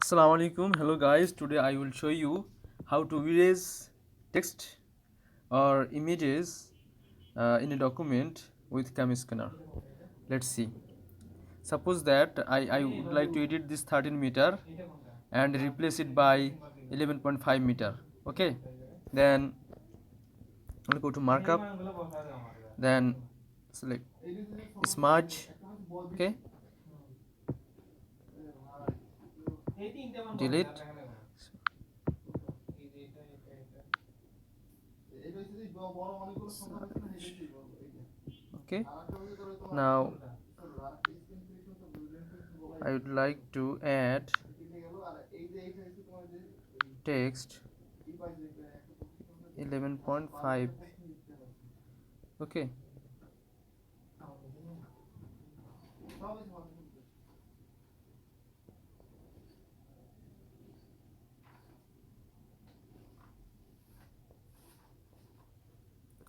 Assalamu alaikum. Hello guys, today I will show you how to erase text or images in a document with Camscanner. Let's see. Suppose that I would like to edit this 13 meter and replace it by 11.5 meter. Okay, then I'll go to markup, then select smudge. Okay, delete. Okay, now I would like to add text 11.5. Okay,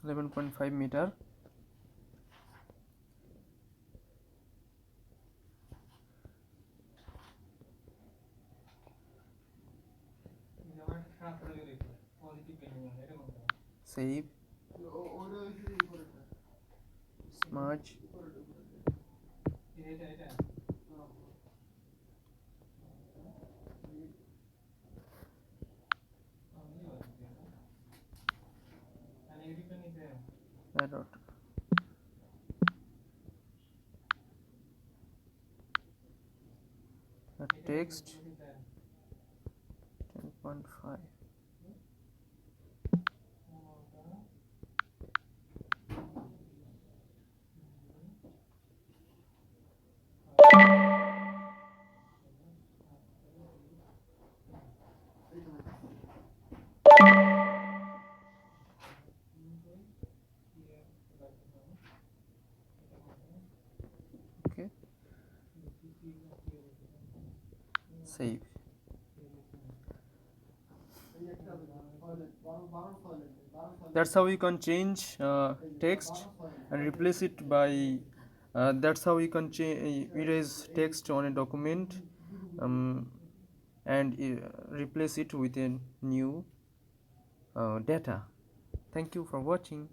11.5 meter. Save, smudge. Error. Text 10.5. Okay, save. That's how you can change text and replace it by that's how you can erase text on a document, um, and replace it with a new data. Thank you for watching.